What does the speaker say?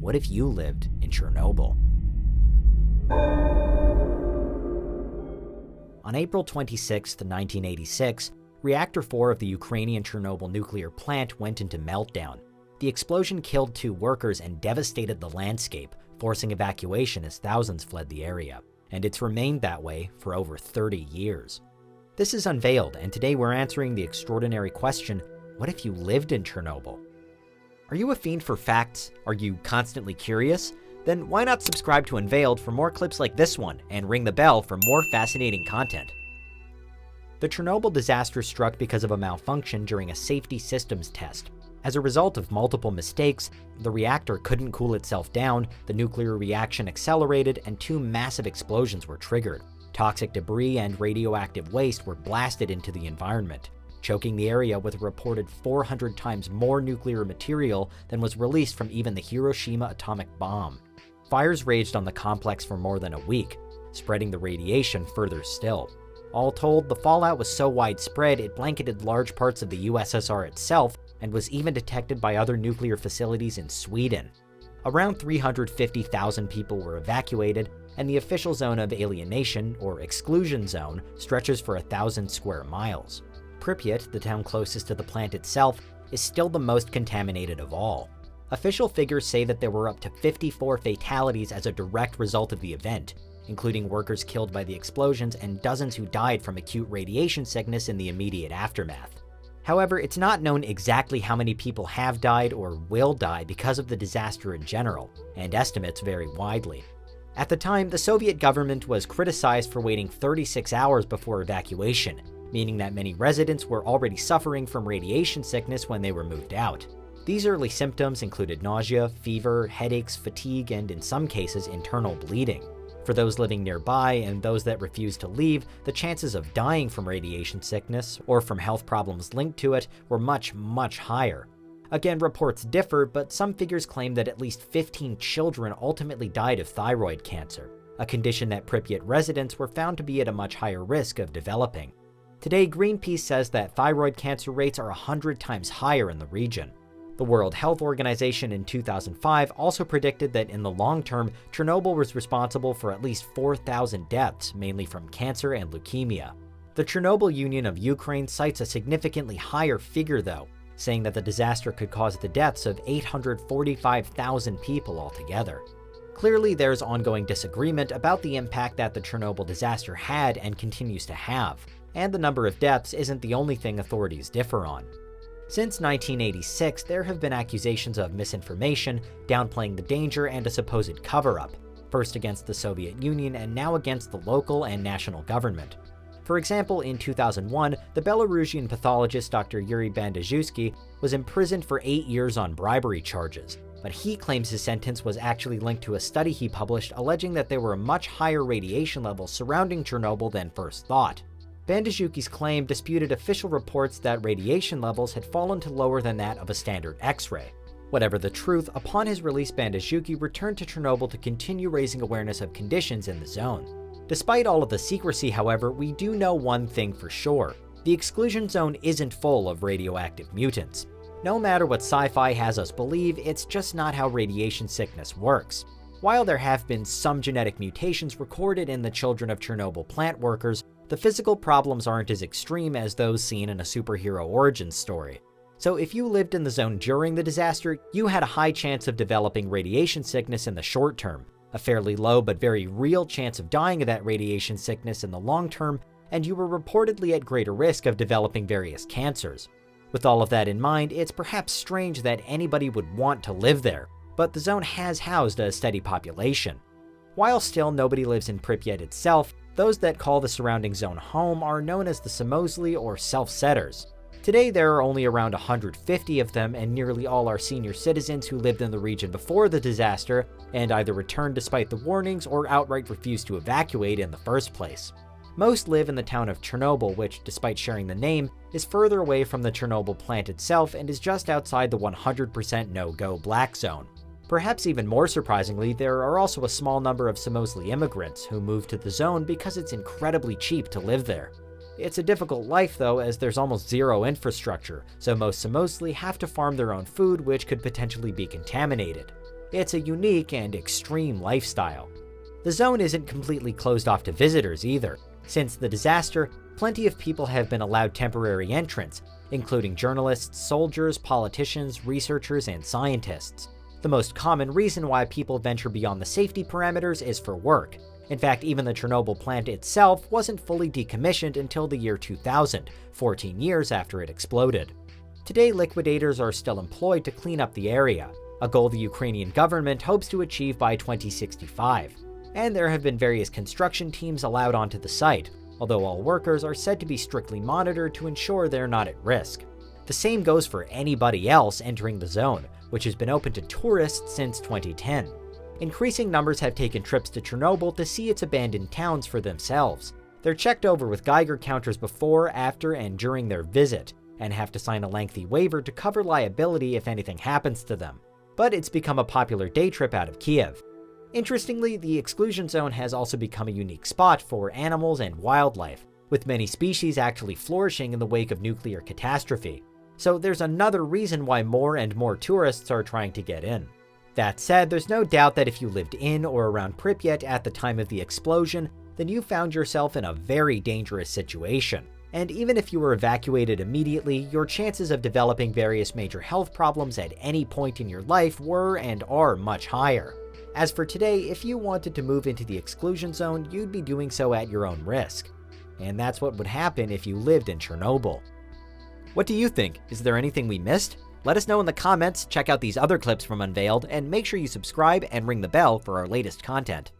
what if you lived in Chernobyl? On April 26, 1986, Reactor 4 of the Ukrainian Chernobyl nuclear plant went into meltdown. The explosion killed 2 workers and devastated the landscape, forcing evacuation as thousands fled the area. And it's remained that way for over 30 years. This is Unveiled, and today we're answering the extraordinary question, what if you lived in Chernobyl? Are you a fiend for facts? Are you constantly curious? Then why not subscribe to Unveiled for more clips like this one, and ring the bell for more fascinating content. The Chernobyl disaster struck because of a malfunction during a safety systems test. As a result of multiple mistakes, the reactor couldn't cool itself down, the nuclear reaction accelerated, and 2 massive explosions were triggered. Toxic debris and radioactive waste were blasted into the environment, choking the area with a reported 400 times more nuclear material than was released from even the Hiroshima atomic bomb. Fires raged on the complex for more than a week, spreading the radiation further still. All told, the fallout was so widespread it blanketed large parts of the USSR itself and was even detected by other nuclear facilities in Sweden. Around 350,000 people were evacuated, and the official zone of alienation, or exclusion zone, stretches for 1,000 square miles. Pripyat, the town closest to the plant itself, is still the most contaminated of all. Official figures say that there were up to 54 fatalities as a direct result of the event, including workers killed by the explosions and dozens who died from acute radiation sickness in the immediate aftermath. However, it's not known exactly how many people have died or will die because of the disaster in general, and estimates vary widely. At the time, the Soviet government was criticized for waiting 36 hours before evacuation, meaning that many residents were already suffering from radiation sickness when they were moved out. These early symptoms included nausea, fever, headaches, fatigue, and in some cases, internal bleeding. For those living nearby and those that refused to leave, the chances of dying from radiation sickness or from health problems linked to it were much, much higher. Again, reports differ, but some figures claim that at least 15 children ultimately died of thyroid cancer, a condition that Pripyat residents were found to be at a much higher risk of developing. Today, Greenpeace says that thyroid cancer rates are 100 times higher in the region. The World Health Organization in 2005 also predicted that in the long term, Chernobyl was responsible for at least 4,000 deaths, mainly from cancer and leukemia. The Chernobyl Union of Ukraine cites a significantly higher figure though, saying that the disaster could cause the deaths of 845,000 people altogether. Clearly, there's ongoing disagreement about the impact that the Chernobyl disaster had and continues to have, and the number of deaths isn't the only thing authorities differ on. Since 1986, there have been accusations of misinformation, downplaying the danger, and a supposed cover-up, first against the Soviet Union and now against the local and national government. For example, in 2001, the Belarusian pathologist Dr. Yuri Bandazhuski was imprisoned for 8 years on bribery charges, but he claims his sentence was actually linked to a study he published alleging that there were much higher radiation levels surrounding Chernobyl than first thought. Bandazhuki's claim disputed official reports that radiation levels had fallen to lower than that of a standard X-ray. Whatever the truth, upon his release, Bandazhuki returned to Chernobyl to continue raising awareness of conditions in the zone. Despite all of the secrecy, however, we do know one thing for sure. The exclusion zone isn't full of radioactive mutants. No matter what sci-fi has us believe, it's just not how radiation sickness works. While there have been some genetic mutations recorded in the children of Chernobyl plant workers, the physical problems aren't as extreme as those seen in a superhero origin story. So if you lived in the zone during the disaster, you had a high chance of developing radiation sickness in the short term, a fairly low but very real chance of dying of that radiation sickness in the long term, and you were reportedly at greater risk of developing various cancers. With all of that in mind, it's perhaps strange that anybody would want to live there, but the zone has housed a steady population. While still nobody lives in Pripyat itself, those that call the surrounding zone home are known as the Samozli or self-setters. Today there are only around 150 of them, and nearly all are senior citizens who lived in the region before the disaster and either returned despite the warnings or outright refused to evacuate in the first place. Most live in the town of Chernobyl, which, despite sharing the name, is further away from the Chernobyl plant itself and is just outside the 100% no-go black zone. Perhaps even more surprisingly, there are also a small number of Samozli immigrants who moved to the zone because it's incredibly cheap to live there. It's a difficult life though, as there's almost zero infrastructure, so most Samozli have to farm their own food, which could potentially be contaminated. It's a unique and extreme lifestyle. The zone isn't completely closed off to visitors either. Since the disaster, plenty of people have been allowed temporary entrance, including journalists, soldiers, politicians, researchers, and scientists. The most common reason why people venture beyond the safety parameters is for work. In fact, even the Chernobyl plant itself wasn't fully decommissioned until the year 2000, 14 years after it exploded. Today, liquidators are still employed to clean up the area, a goal the Ukrainian government hopes to achieve by 2065. And there have been various construction teams allowed onto the site, although all workers are said to be strictly monitored to ensure they're not at risk. The same goes for anybody else entering the zone, which has been open to tourists since 2010. Increasing numbers have taken trips to Chernobyl to see its abandoned towns for themselves. They're checked over with Geiger counters before, after, and during their visit, and have to sign a lengthy waiver to cover liability if anything happens to them. But it's become a popular day trip out of Kiev. Interestingly, the exclusion zone has also become a unique spot for animals and wildlife, with many species actually flourishing in the wake of nuclear catastrophe. So there's another reason why more and more tourists are trying to get in. That said, there's no doubt that if you lived in or around Pripyat at the time of the explosion, then you found yourself in a very dangerous situation. And even if you were evacuated immediately, your chances of developing various major health problems at any point in your life were and are much higher. As for today, if you wanted to move into the exclusion zone, you'd be doing so at your own risk. And that's what would happen if you lived in Chernobyl. What do you think? Is there anything we missed? Let us know in the comments, check out these other clips from Unveiled, and make sure you subscribe and ring the bell for our latest content.